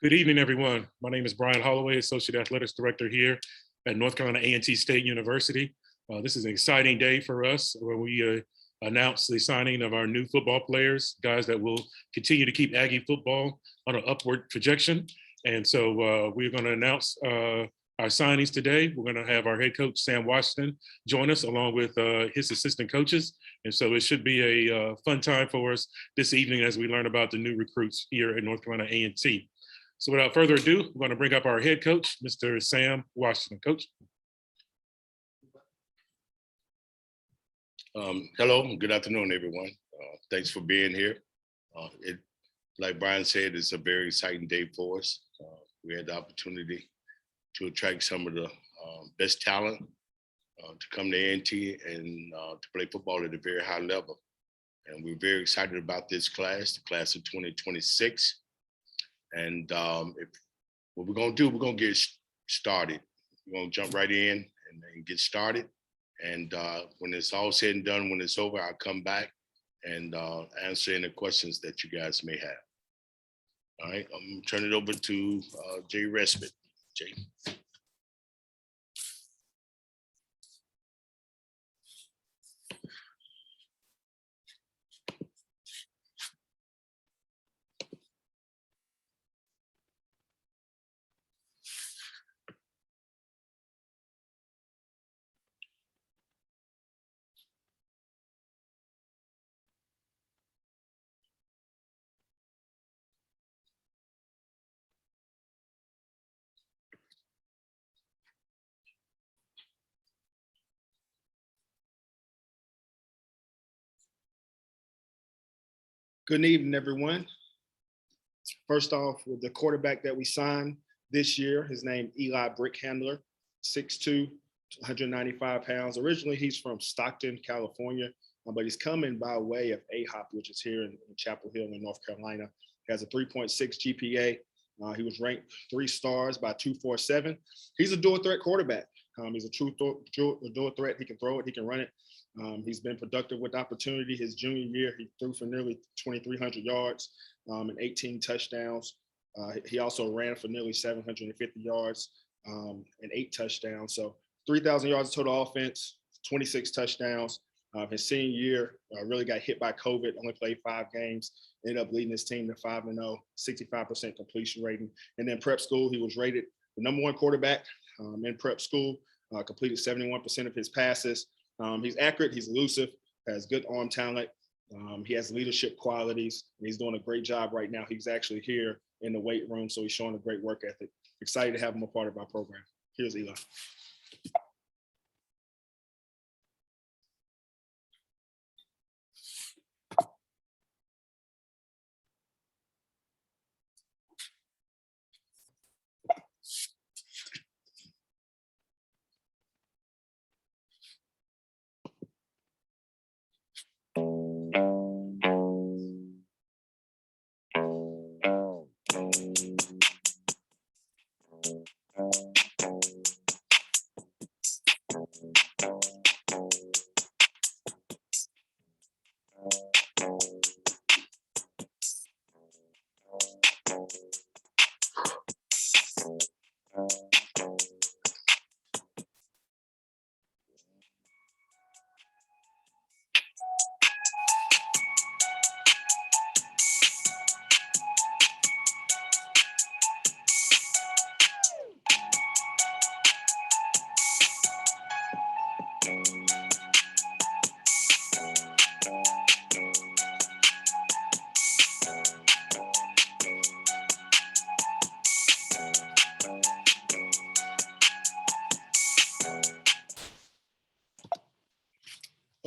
Good evening, everyone. My name is Brian Holloway, Associate Athletics Director here at North Carolina A&T State University. This is an exciting day for us where we announce the signing of our new football players, guys that will continue to keep Aggie football on an upward projection. And so we're going to announce our signings today. We're going to have our head coach, Sam Washington, join us along with his assistant coaches. And so it should be a fun time for us this evening as we learn about the new recruits here at North Carolina A&T. So without further ado, we're going to bring up our head coach, Mr. Sam Washington. Coach. Hello, good afternoon, everyone. Thanks for being here. Like Brian said, it's a very exciting day for us. We had the opportunity to attract some of the best talent to come to A&T and to play football at a very high level. And we're very excited about this class, the class of 2026. And what we're going to do, we're going to get started. We're going to jump right in and get started. And when it's all said and done, when it's over, I'll come back and answer any questions that you guys may have. All right, I'm going to turn it over to Jay Respite. Jay. Good evening, everyone. First off, with the quarterback that we signed this year, his name Eli Brickhandler, 6'2", 195 pounds. Originally, he's from Stockton, California, but he's coming by way of AHOP, which is here in Chapel Hill in North Carolina. He has a 3.6 GPA. He was ranked 3 stars by 247. He's a dual threat quarterback. He's a true dual threat. He can throw it, he can run it. He's been productive with opportunity. His junior year, he threw for nearly 2,300 yards and 18 touchdowns. He also ran for nearly 750 yards and 8 touchdowns. So 3,000 yards of total offense, 26 touchdowns. His senior year really got hit by COVID, only played 5 games, ended up leading his team to 5-0, 65% completion rating. And then prep school, he was rated the #1 quarterback in prep school, completed 71% of his passes. He's accurate, he's elusive, has good arm talent. He has leadership qualities, and he's doing a great job right now. He's actually here in the weight room, so he's showing a great work ethic. Excited to have him a part of our program. Here's Eli.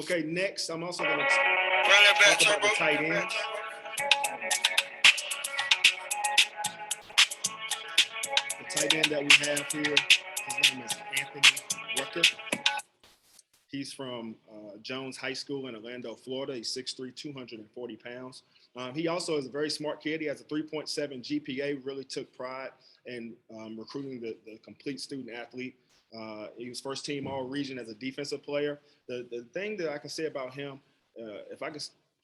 Okay, next, I'm also going to talk about the tight ends. The tight end that we have here, his name is Anthony Rucker. He's from Jones High School in Orlando, Florida. He's 6'3", 240 pounds. He also is a very smart kid. He has a 3.7 GPA, really took pride in recruiting the complete student athlete. He was first team all region as a defensive player. The thing that I can say about him, if I can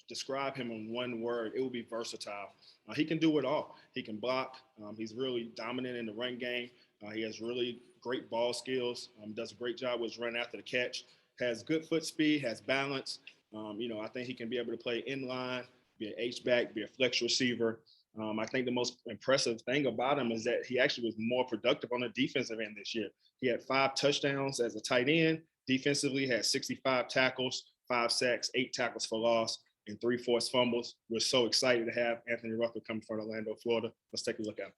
describe him in one word, it would be versatile. He can do it all. He can block. He's really dominant in the run game. He has really great ball skills. Does a great job with his run after the catch. Has good foot speed. Has balance. I think he can be able to play in line, be an H-back, be a flex receiver. I think the most impressive thing about him is that he actually was more productive on the defensive end this year. He had 5 touchdowns as a tight end. Defensively, had 65 tackles, 5 sacks, 8 tackles for loss, and 3 forced fumbles. We're so excited to have Anthony Rucker come from Orlando, Florida. Let's take a look at him.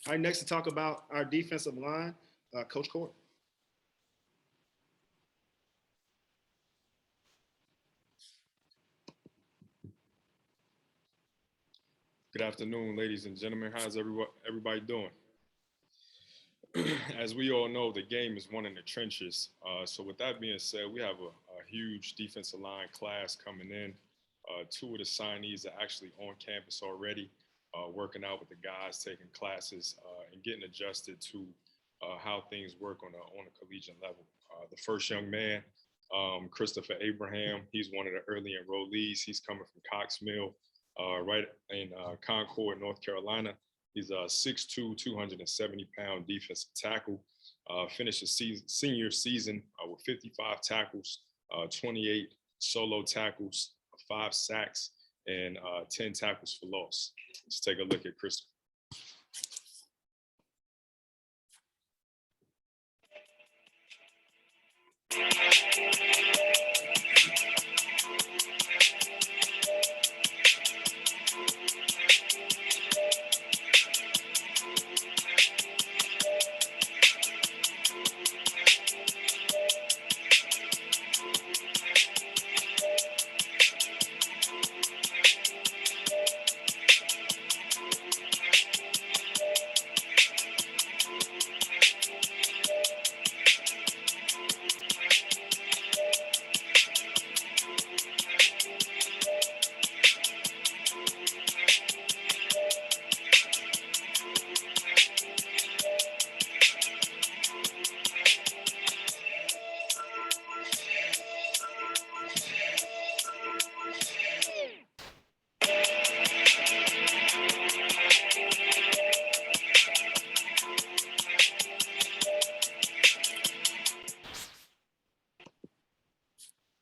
All right, next to talk about our defensive line, Coach Cord. Good afternoon, ladies and gentlemen. How's everybody doing? As we all know, the game is won in the trenches. So with that being said, we have a huge defensive line class coming in. 2 of the signees are actually on campus already, working out with the guys, taking classes, and getting adjusted to how things work on a collegiate level. The first young man, Christopher Abraham, he's one of the early enrollees. He's coming from Cox Mill, right in Concord, North Carolina. He's a 6'2", 270-pound defensive tackle. Finished his senior season with 55 tackles, 28 solo tackles, 5 sacks, and 10 tackles for loss. Let's take a look at Chris.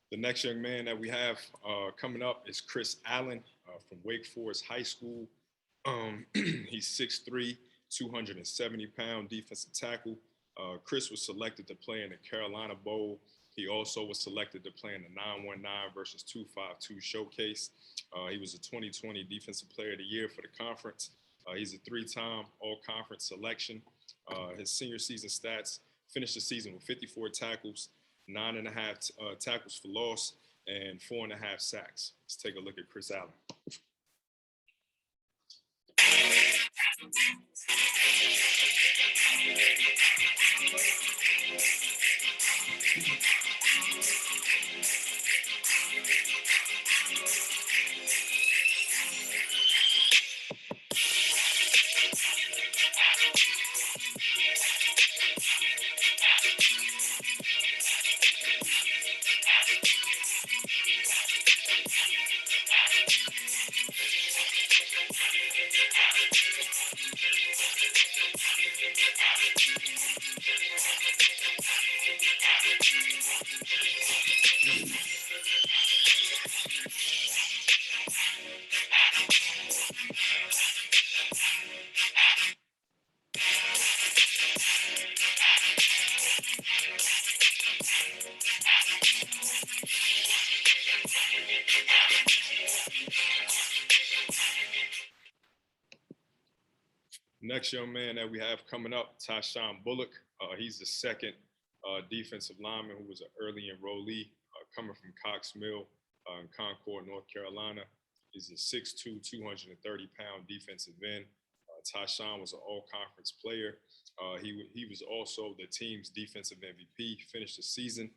The next young man that we have coming up is Chris Allen from Wake Forest High School. He's 6'3", 270-pound defensive tackle. Chris was selected to play in the Carolina Bowl. He also was selected to play in the 919 versus 252 showcase. He was a 2020 Defensive Player of the Year for the conference. He's a 3-time all-conference selection. His senior season stats: finished the season with 54 tackles, 9.5 tackles for loss, and 4.5 sacks. Let's take a look at Chris Allen. Next young man that we have coming up, Tyshawn Bullock. He's the second defensive lineman who was an early enrollee coming from Cox Mill in Concord, North Carolina. He's a 6'2", 230-pound defensive end. Tyshawn was an all-conference player. He was also the team's defensive MVP. Finished the season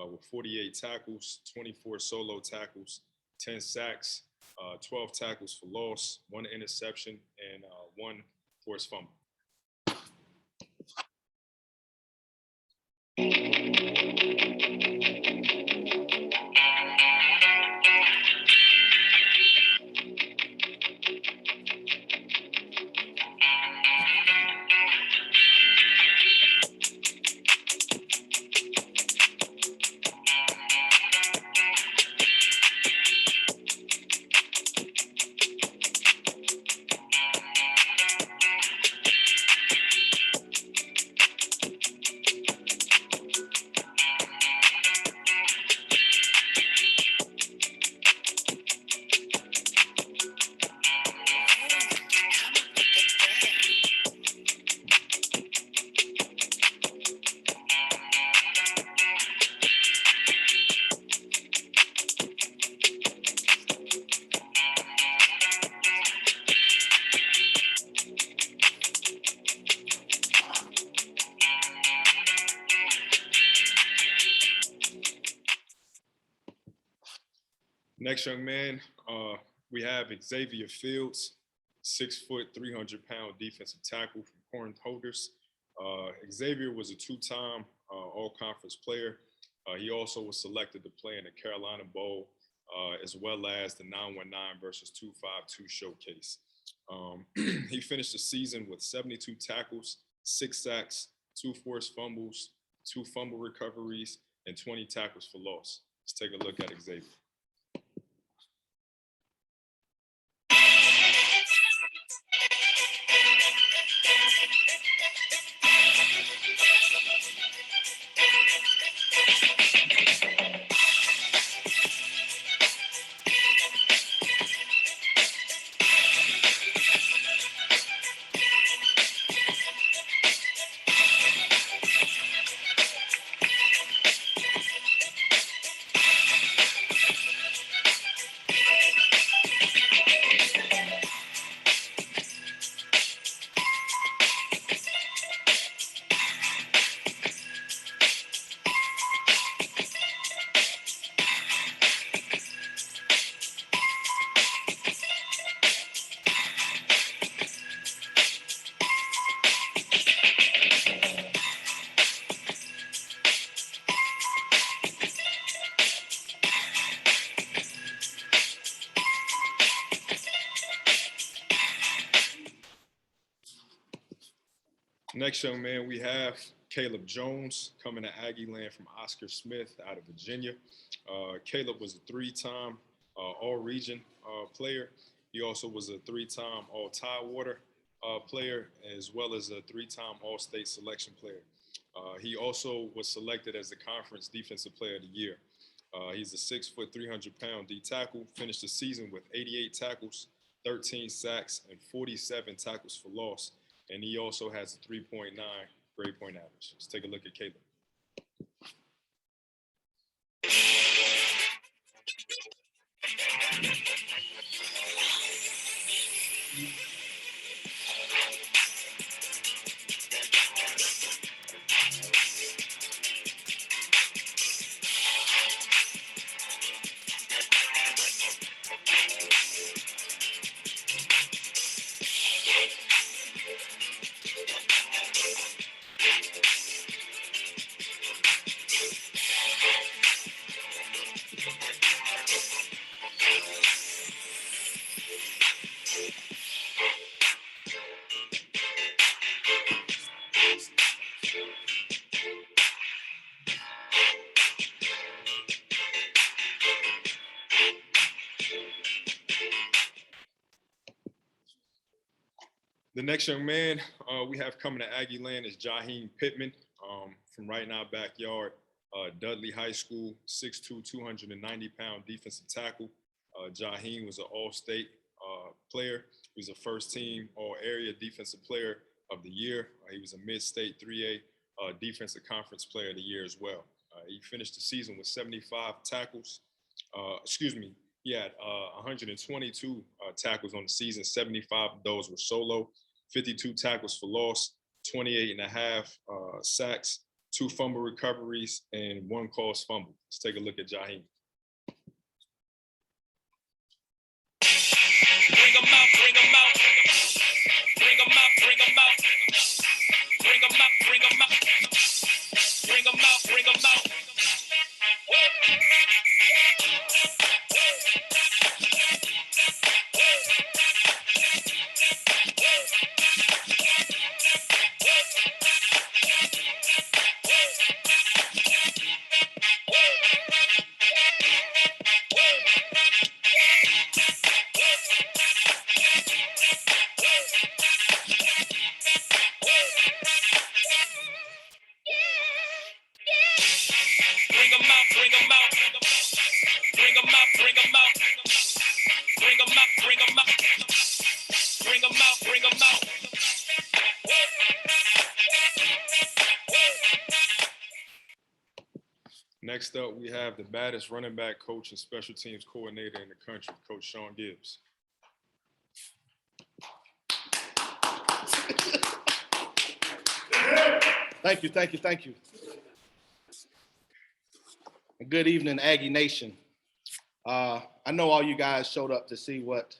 with 48 tackles, 24 solo tackles, 10 sacks, 12 tackles for loss, 1 interception, and 1 forced fumble. Next young man, we have Xavier Fields, 6 foot, 300-pound defensive tackle from Corinth Holders. Xavier was a 2-time all-conference player. He also was selected to play in the Carolina Bowl, as well as the 919 versus 252 showcase. He finished the season with 72 tackles, 6 sacks, 2 forced fumbles, 2 fumble recoveries, and 20 tackles for loss. Let's take a look at Xavier. Next young man, we have Caleb Jones coming to Aggie land from Oscar Smith out of Virginia. Caleb was a 3-time all-region player. He also was a 3-time all-Tidewater player, as well as a 3-time all-state selection player. He also was selected as the conference defensive player of the year. He's a 6 foot, 300-pound D tackle, finished the season with 88 tackles, 13 sacks, and 47 tackles for loss. And he also has a 3.9 grade point average. Let's take a look at Caleb. The next young man we have coming to Aggie land is Jaheim Pittman from right in our backyard, Dudley High School, 6'2", 290-pound defensive tackle. Jaheim was an all-state player. He was a first-team All-Area Defensive Player of the Year. He was a Mid-State 3A Defensive Conference Player of the Year as well. He finished the season with 75 tackles. He had 122 tackles on the season. 75 of those were solo, 52 tackles for loss, 28 and a half sacks, 2 fumble recoveries, and 1 caused fumble. Let's take a look at Jaheim. Bring 'em out, bring 'em out. Bring 'em out, bring 'em out. Bring 'em out, bring 'em out. Bring 'em out, bring 'em out. Bring 'em out, bring 'em out. Bring 'em out, bring 'em out. Bring 'em out, bring 'em out. Bring 'em out, bring 'em out. Next up, we have the baddest running back coach and special teams coordinator in the country, Coach Sean Gibbs. Thank you, thank you, thank you. And good evening, Aggie Nation. I know all you guys showed up to see what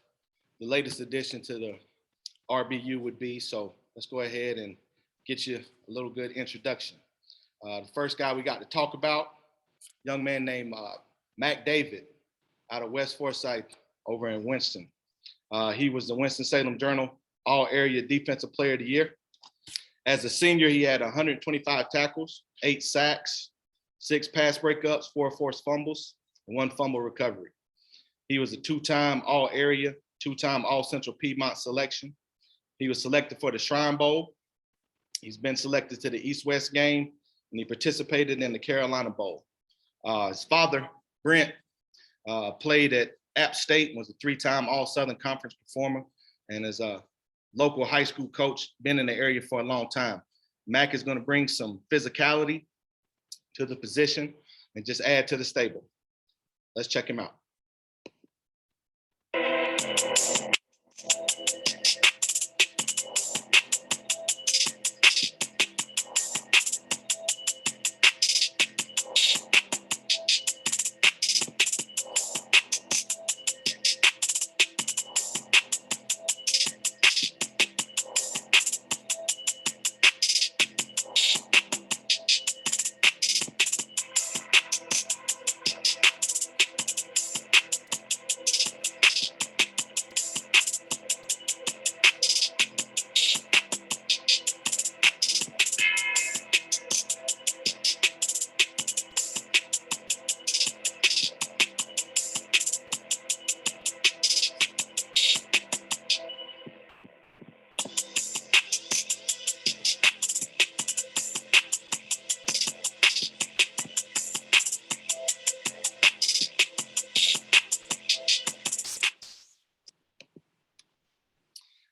the latest addition to the RBU would be, so let's go ahead and get you a little good introduction. The first guy we got to talk about, young man named Mac David out of West Forsyth over in Winston. He was the Winston-Salem Journal All-Area Defensive Player of the Year. As a senior, he had 125 tackles, 8 sacks, 6 pass breakups, 4 forced fumbles, and 1 fumble recovery. He was a 2-time All-Area, 2-time All-Central Piedmont selection. He was selected for the Shrine Bowl. He's been selected to the East-West game, and he participated in the Carolina Bowl. His father, Brent, played at App State and was a 3-time All-Southern Conference performer, and is a local high school coach, been in the area for a long time. Mac is going to bring some physicality to the position and just add to the stable. Let's check him out.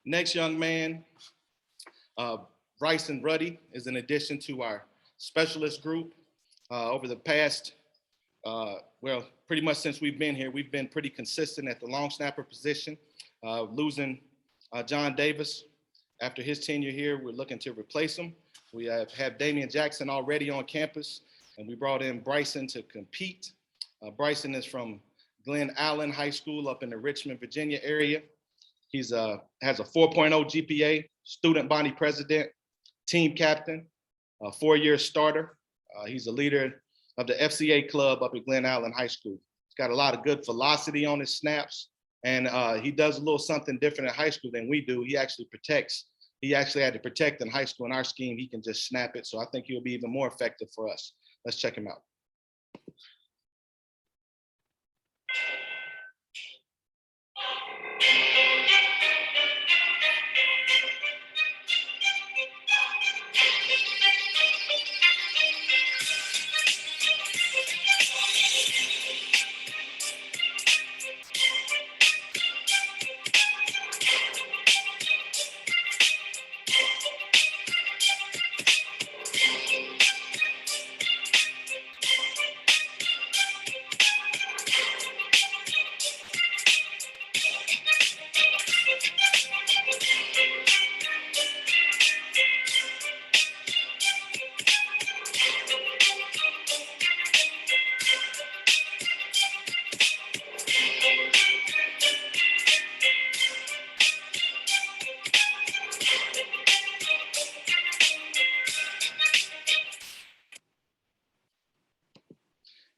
Next young man, Bryson Ruddy, is an addition to our specialist group. Over the past, pretty much since we've been here, we've been pretty consistent at the long snapper position, losing John Davis. After his tenure here, we're looking to replace him. We have Damian Jackson already on campus, and we brought in Bryson to compete. Bryson is from Glen Allen High School up in the Richmond, Virginia area. He's has a 4.0 GPA, student body president, team captain, a 4-year starter. He's a leader of the FCA club up at Glen Allen High School. He's got a lot of good velocity on his snaps, and he does a little something different in high school than we do. He actually protects. He actually had to protect in high school. In our scheme, he can just snap it. So I think he'll be even more effective for us. Let's check him out.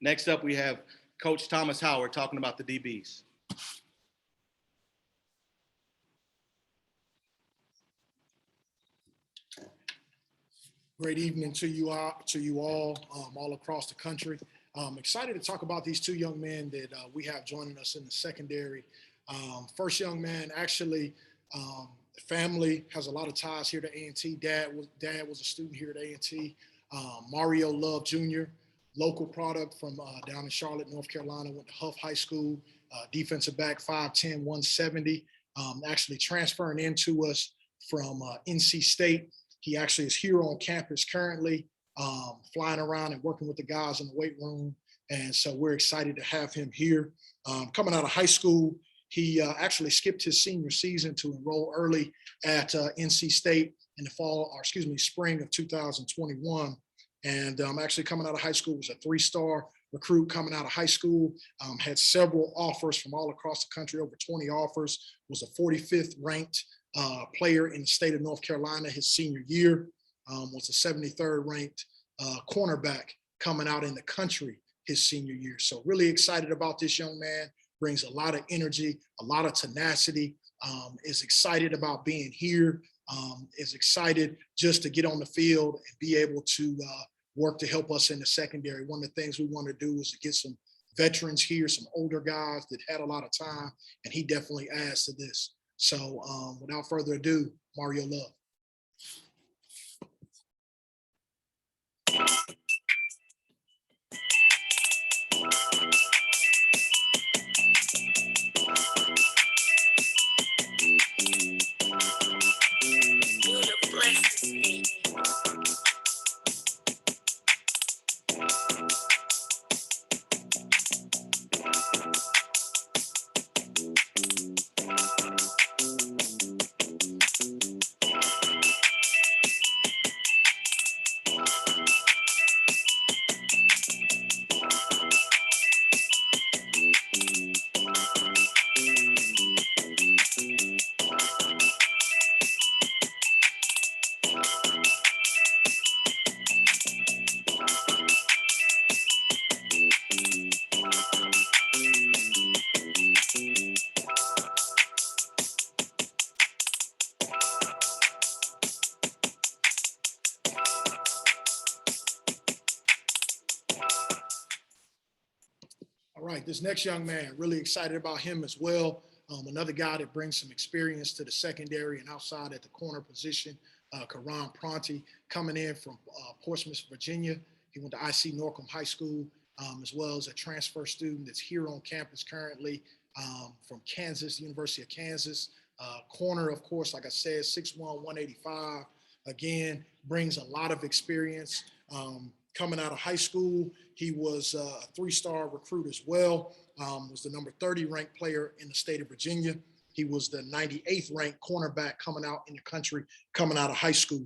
Next up, we have Coach Thomas Howard talking about the DBs. Great evening to you all across the country. I'm excited to talk about these two young men that we have joining us in the secondary. First young man, actually, family has a lot of ties here to A&T. Dad was a student here at A&T. Mario Love Jr., local product from down in Charlotte, North Carolina, went to Huff High School, defensive back, 5'10", 170, actually transferring into us from NC State. He actually is here on campus currently, flying around and working with the guys in the weight room. And so we're excited to have him here. Coming out of high school, he actually skipped his senior season to enroll early at NC State in the spring of 2021. And actually coming out of high school was a 3-star recruit coming out of high school, had several offers from all across the country, over 20 offers, was a 45th ranked player in the state of North Carolina his senior year, was a 73rd ranked cornerback coming out in the country his senior year. So really excited about this young man, brings a lot of energy, a lot of tenacity, is excited about being here, is excited just to get on the field and be able to work to help us in the secondary. One of the things we want to do is to get some veterans here, some older guys that had a lot of time, and he definitely adds to this. So without further ado, Mario Love. All right, this next young man, really excited about him as well. Another guy that brings some experience to the secondary and outside at the corner position, Karan Pronti, coming in from Portsmouth, Virginia. He went to IC Norcom High School, as well as a transfer student that's here on campus currently from Kansas, University of Kansas. Corner, of course, like I said, 6'1", 185. Again, brings a lot of experience. Coming out of high school, he was a 3-star recruit as well, was the number 30 ranked player in the state of Virginia. He was the 98th ranked cornerback coming out in the country, coming out of high school.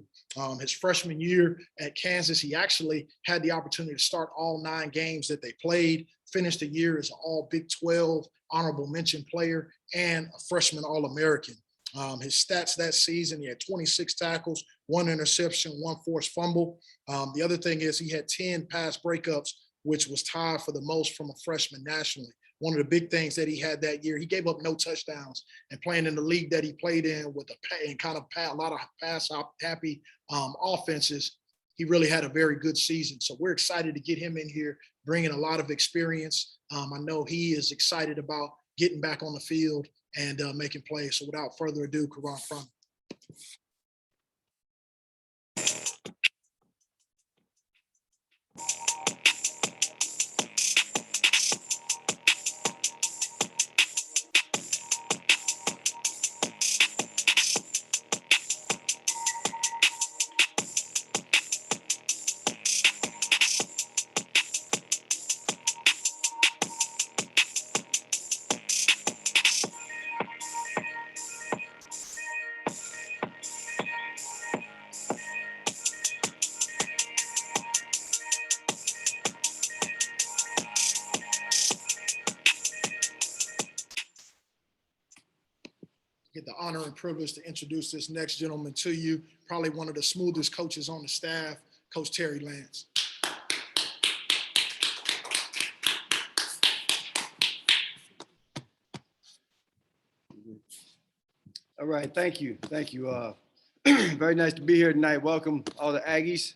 His freshman year at Kansas, he actually had the opportunity to start all 9 games that they played, finished the year as an all Big 12 honorable mention player and a freshman All-American. His stats that season, he had 26 tackles, 1 interception, 1 forced fumble. The other thing is he had 10 pass breakups, which was tied for the most from a freshman nationally. One of the big things that he had that year, he gave up no touchdowns, and playing in the league that he played in with a lot of pass happy offenses, he really had a very good season. So we're excited to get him in here, bringing a lot of experience. I know he is excited about getting back on the field and making plays. So without further ado, Karan Pronti. Get the honor and privilege to introduce this next gentleman to you. Probably one of the smoothest coaches on the staff, Coach Terry Lance. All right, thank you. Thank you. Very nice to be here tonight. Welcome all the Aggies.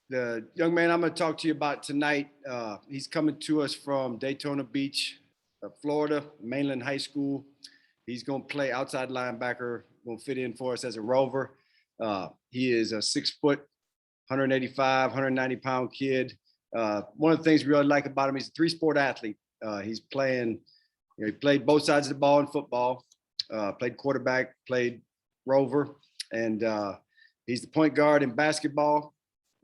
The young man I'm going to talk to you about tonight, he's coming to us from Daytona Beach, Florida, Mainland High School. He's going to play outside linebacker, going to fit in for us as a rover. He is a 6 foot, 185, 190 pound kid. One of the things we really like about him, he's a 3-sport athlete. He's playing, he played both sides of the ball in football, played quarterback, played rover, and he's the point guard in basketball.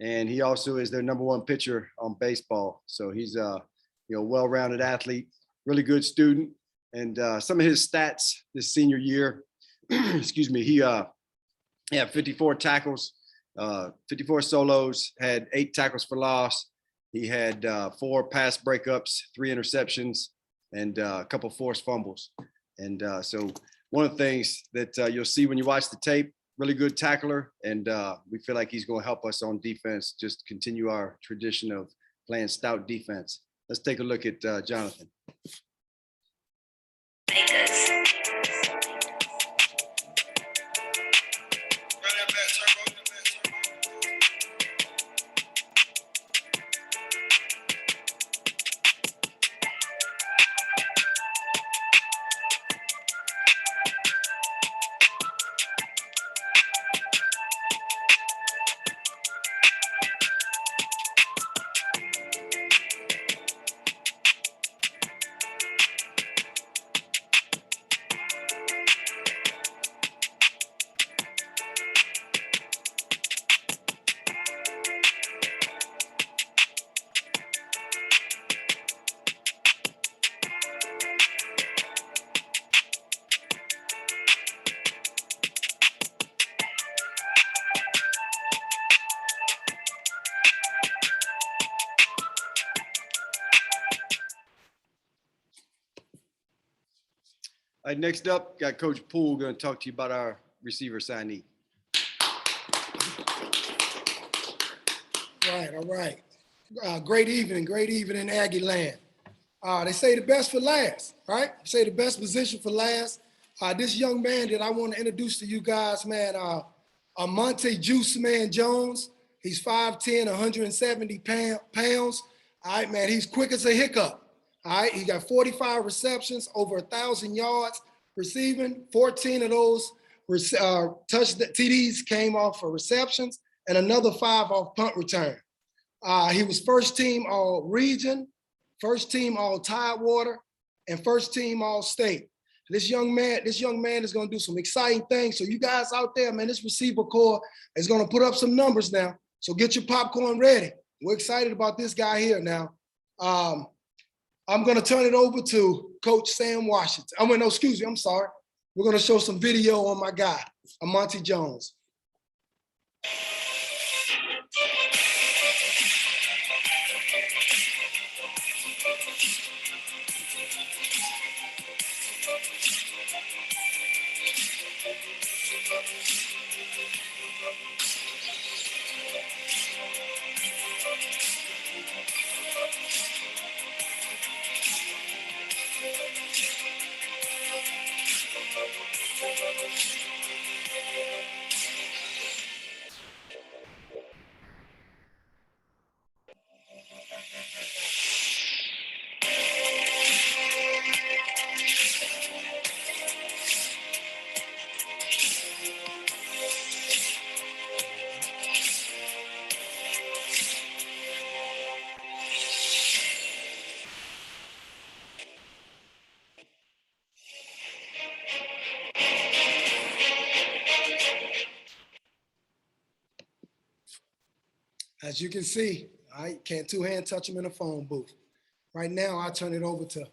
And he also is their #1 pitcher on baseball. So he's a well-rounded athlete, really good student. And some of his stats this senior year, excuse me, he had 54 tackles, 54 solos, had 8 tackles for loss. He had 4 pass breakups, 3 interceptions, and a couple forced fumbles. And so one of the things that you'll see when you watch the tape, really good tackler, and we feel like he's going to help us on defense, just continue our tradition of playing stout defense. Let's take a look at Jonathan. All right, next up, got Coach Poole going to talk to you about our receiver signee. All right. Great evening, Aggie land. They say the best for last, right? They say the best position for last. This young man that I want to introduce to you guys, man, Monte Juice Man Jones. He's 5'10", 170 pounds. All right, man, he's quick as a hiccup. All right, he got 45 receptions, over 1,000 yards receiving. 14 of those TDs came off for receptions, and another 5 off punt return. He was first team all region, first team all Tidewater, and first team all state. This young man is going to do some exciting things. So you guys out there, man, this receiver core is going to put up some numbers now. So get your popcorn ready. We're excited about this guy here now. I'm going to turn it over to Coach Sam Washington. I'm sorry. We're going to show some video on my guy, Monte Jones. As you can see, I can't two-hand touch him in a phone booth. Right now, I turn it over to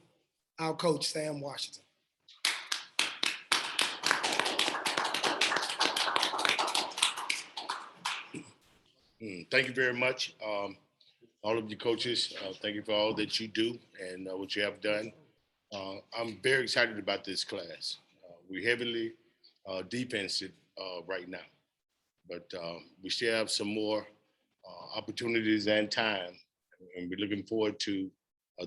our coach, Sam Washington. Thank you very much. All of you coaches, thank you for all that you do and what you have done. I'm very excited about this class. We're heavily defensive right now, but we still have some more opportunities and time, and we're looking forward to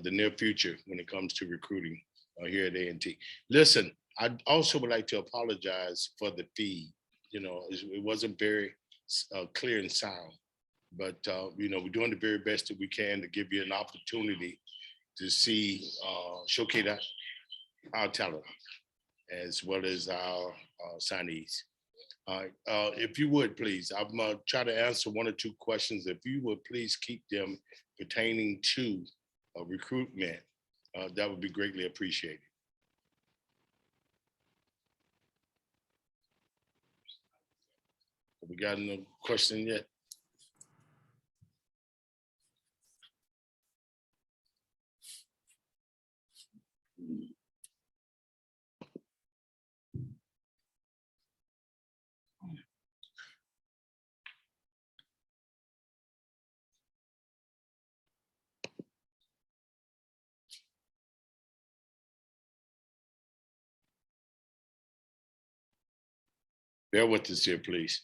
the near future when it comes to recruiting here at A&T. Listen, I also would like to apologize for the feed. You know, it wasn't very clear and sound, but you know, we're doing the very best that we can to give you an opportunity to see, showcase our talent as well as our signees. If you would please, I'm gonna try to answer one or two questions. If you would please keep them pertaining to recruitment, that would be greatly appreciated. We got no question yet? Bear with us here, please.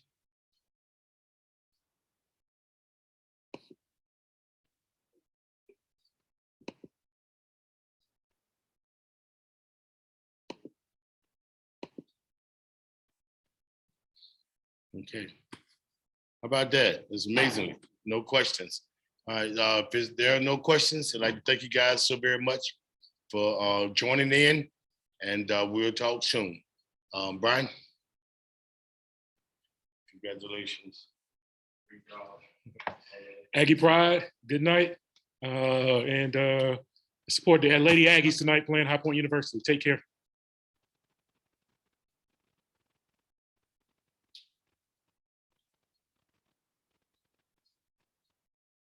Okay. How about that? It's amazing. No questions. All right. If there are no questions, I'd like to thank you guys so very much for joining in, and we'll talk soon. Brian? Congratulations. Great job. Aggie Pride, good night. And support the Lady Aggies tonight playing High Point University. Take care.